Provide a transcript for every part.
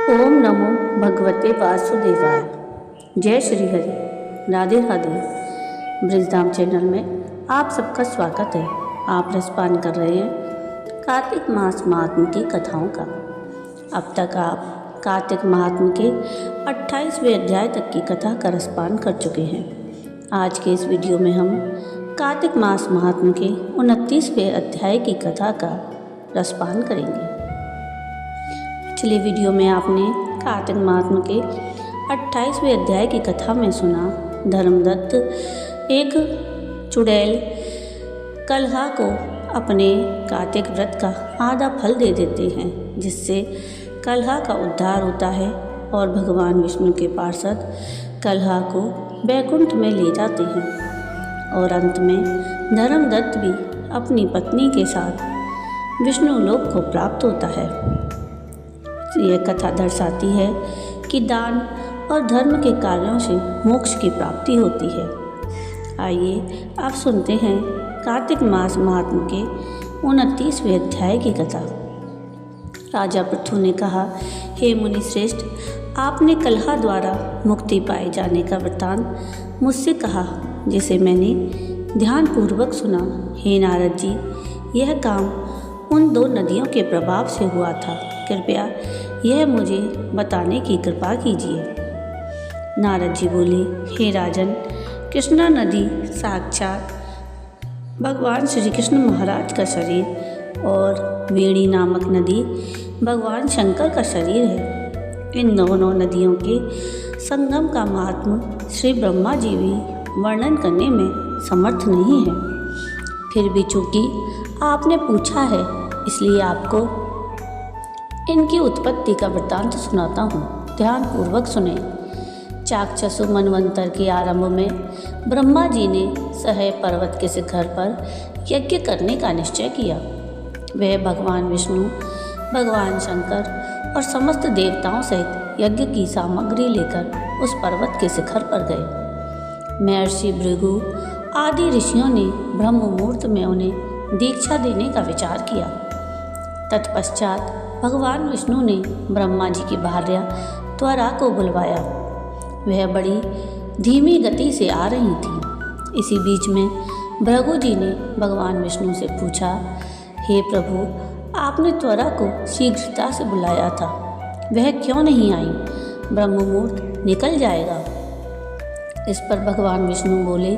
ओम नमो भगवते वासुदेवाय। जय श्री हरि। राधे राधे। ब्रिजधाम चैनल में आप सबका स्वागत है। आप रसपान कर रहे हैं कार्तिक मास महात्म की कथाओं का। अब तक आप कार्तिक महात्म के 28वें अध्याय तक की कथा का रसपान कर चुके हैं। आज के इस वीडियो में हम कार्तिक मास महात्म के 29वें अध्याय की कथा का रसपान करेंगे। पिछले वीडियो में आपने कार्तिक महात्म के 28वें अध्याय की कथा में सुना धर्मदत्त एक चुड़ैल कलहा को अपने कार्तिक व्रत का आधा फल दे देते हैं, जिससे कलहा का उद्धार होता है और भगवान विष्णु के पार्षद कलहा को वैकुंठ में ले जाते हैं और अंत में धर्मदत्त भी अपनी पत्नी के साथ विष्णु लोक को प्राप्त होता है। यह कथा दर्शाती है कि दान और धर्म के कार्यों से मोक्ष की प्राप्ति होती है। आइए आप सुनते हैं कार्तिक मास महात्म के 29वें अध्याय की कथा। राजा पृथु ने कहा, हे मुनि श्रेष्ठ, आपने कलहा द्वारा मुक्ति पाए जाने का वृत्तांत मुझसे कहा, जिसे मैंने ध्यानपूर्वक सुना। हे नारद जी, यह काम उन दो नदियों के प्रभाव से हुआ था। कृपया यह मुझे बताने की कृपा कीजिए। नारद जी बोले, हे राजन, कृष्णा नदी साक्षात भगवान श्री कृष्ण महाराज का शरीर और वेणी नामक नदी भगवान शंकर का शरीर है। इन दोनों नदियों के संगम का महात्म श्री ब्रह्मा जी भी वर्णन करने में समर्थ नहीं है। फिर भी चूंकि आपने पूछा है, इसलिए आपको इनकी उत्पत्ति का वृत्तांत सुनाता हूँ। ध्यानपूर्वक सुने। चाक्षसु मनवंतर के आरंभ में ब्रह्मा जी ने सह पर्वत के शिखर पर यज्ञ करने का निश्चय किया। वह भगवान विष्णु, भगवान शंकर और समस्त देवताओं सहित यज्ञ की सामग्री लेकर उस पर्वत के शिखर पर गए। महर्षि भृगु आदि ऋषियों ने ब्रह्म मुहूर्त में उन्हें दीक्षा देने का विचार किया। तत्पश्चात भगवान विष्णु ने ब्रह्मा जी की भार्या त्वरा को बुलवाया। वह बड़ी धीमी गति से आ रही थी। इसी बीच में भृगु जी ने भगवान विष्णु से पूछा, हे प्रभु, आपने त्वरा को शीघ्रता से बुलाया था, वह क्यों नहीं आई? ब्रह्म मुहूर्त निकल जाएगा। इस पर भगवान विष्णु बोले,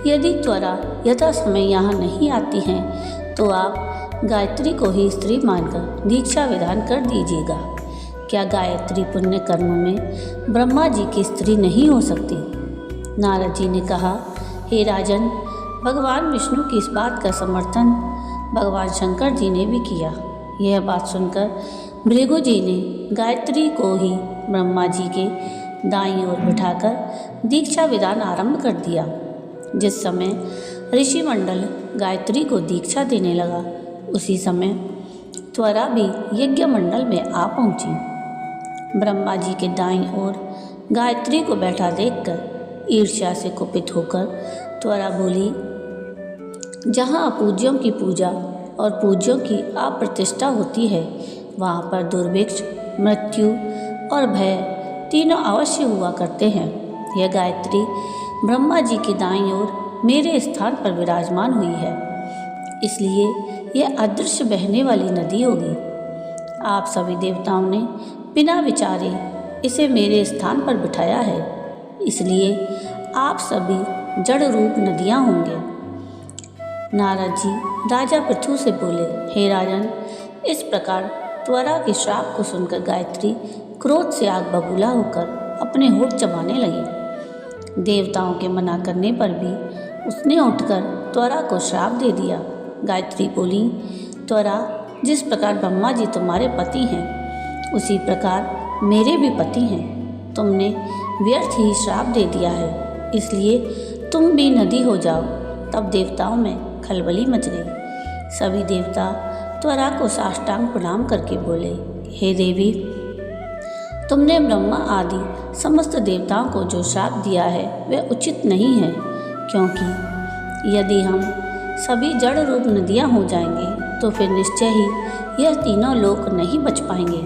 यदि त्वरा यथा समय यहाँ नहीं आती हैं तो आप गायत्री को ही स्त्री मानकर दीक्षा विधान कर दीजिएगा। क्या गायत्री पुण्य कर्म में ब्रह्मा जी की स्त्री नहीं हो सकती? नारद जी ने कहा, हे राजन, भगवान विष्णु की इस बात का समर्थन भगवान शंकर जी ने भी किया। यह बात सुनकर भृगु जी ने गायत्री को ही ब्रह्मा जी के दाईं ओर बिठाकर दीक्षा विधान आरंभ कर दिया। जिस समय ऋषि मंडल गायत्री को दीक्षा देने लगा, उसी समय त्वरा भी यज्ञ मंडल में आ पहुंची। ब्रह्मा जी के दाईं ओर गायत्री को बैठा देखकर ईर्ष्या से कुपित होकर त्वरा बोली, जहाँ अपूज्यों की पूजा और पूज्यों की अप्रतिष्ठा होती है, वहाँ पर दुर्भिक्ष, मृत्यु और भय तीनों अवश्य हुआ करते हैं। यह गायत्री ब्रह्मा जी के दाईं ओर मेरे स्थान पर विराजमान हुई है, इसलिए यह अदृश्य बहने वाली नदी होगी। आप सभी देवताओं ने बिना विचारे इसे मेरे स्थान पर बिठाया है, इसलिए आप सभी जड़ रूप नदियाँ होंगे। नारद जी राजा पृथु से बोले, हे राजन, इस प्रकार त्वरा के श्राप को सुनकर गायत्री क्रोध से आग बबूला होकर अपने होठ चबाने लगी। देवताओं के मना करने पर भी उसने उठकर त्वरा को श्राप दे दिया। गायत्री बोली, त्वरा, जिस प्रकार ब्रह्मा जी तुम्हारे पति हैं, उसी प्रकार मेरे भी पति हैं। तुमने व्यर्थ ही श्राप दे दिया है, इसलिए तुम भी नदी हो जाओ। तब देवताओं में खलबली मच गई। सभी देवता त्वरा को साष्टांग प्रणाम करके बोले, हे देवी, तुमने ब्रह्मा आदि समस्त देवताओं को जो श्राप दिया है वह उचित नहीं है, क्योंकि यदि हम सभी जड़ रूप नदियाँ हो जाएंगे तो फिर निश्चय ही यह तीनों लोक नहीं बच पाएंगे।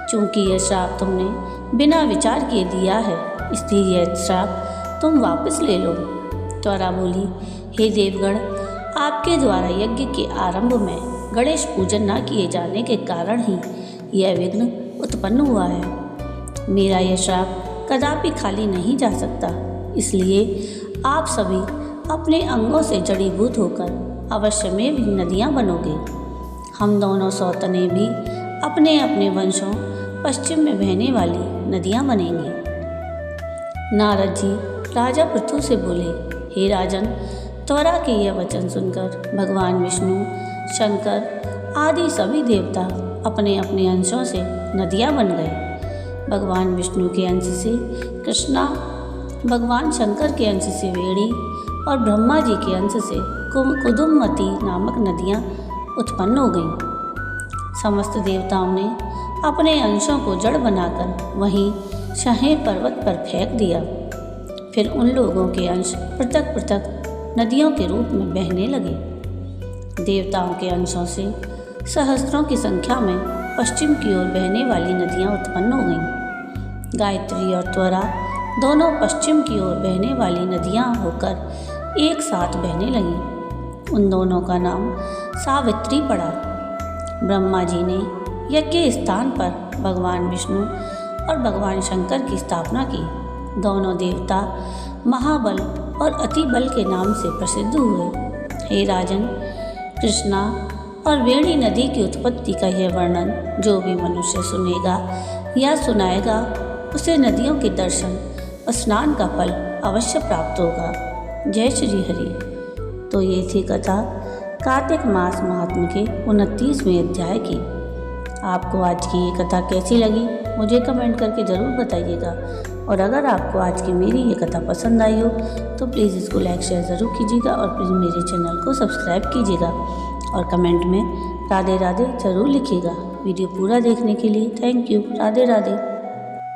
चूँकि यह श्राप तुमने बिना विचार किए दिया है, इसलिए यह श्राप तुम वापस ले लो। त्वरा बोली, हे देवगण, आपके द्वारा यज्ञ के आरंभ में गणेश पूजन न किए जाने के कारण ही यह विघ्न उत्पन्न हुआ है। मेरा यह श्राप कदापि खाली नहीं जा सकता, इसलिए आप सभी अपने अंगों से जड़ीभूत होकर अवश्य में भी नदियाँ बनोगे। हम दोनों सौतने भी अपने अपने वंशों पश्चिम में बहने वाली नदियाँ बनेंगे। नारद जी राजा पृथु से बोले, हे राजन, त्वरा के यह वचन सुनकर भगवान विष्णु, शंकर आदि सभी देवता अपने अपने अंशों से नदियाँ बन गए। भगवान विष्णु के अंश से कृष्णा, भगवान शंकर के अंश से वेणी और ब्रह्मा जी के अंश से कुदुमती नामक नदियाँ उत्पन्न हो गईं। समस्त देवताओं ने अपने अंशों को जड़ बनाकर वहीं शहे पर्वत पर फेंक दिया। फिर उन लोगों के अंश पृथक पृथक नदियों के रूप में बहने लगे। देवताओं के अंशों से सहस्त्रों की संख्या में पश्चिम की ओर बहने वाली नदियाँ उत्पन्न हो गईं। गायत्री और त्वरा दोनों पश्चिम की ओर बहने वाली नदियाँ होकर एक साथ बहने लगीं। उन दोनों का नाम सावित्री पड़ा। ब्रह्मा जी ने यज्ञ स्थान पर भगवान विष्णु और भगवान शंकर की स्थापना की। दोनों देवता महाबल और अति बल के नाम से प्रसिद्ध हुए। हे राजन, कृष्णा और वेणी नदी की उत्पत्ति का यह वर्णन जो भी मनुष्य सुनेगा या सुनाएगा, उसे नदियों के दर्शन और स्नान का फल अवश्य प्राप्त होगा। जय श्री हरि। तो ये थी कथा कार्तिक मास महात्म्य के 29वें अध्याय की। आपको आज की ये कथा कैसी लगी मुझे कमेंट करके ज़रूर बताइएगा। और अगर आपको आज की मेरी ये कथा पसंद आई हो तो प्लीज़ इसको लाइक शेयर ज़रूर कीजिएगा और प्लीज़ मेरे चैनल को सब्सक्राइब कीजिएगा और कमेंट में राधे राधे ज़रूर लिखिएगा। वीडियो पूरा देखने के लिए थैंक यू। राधे राधे।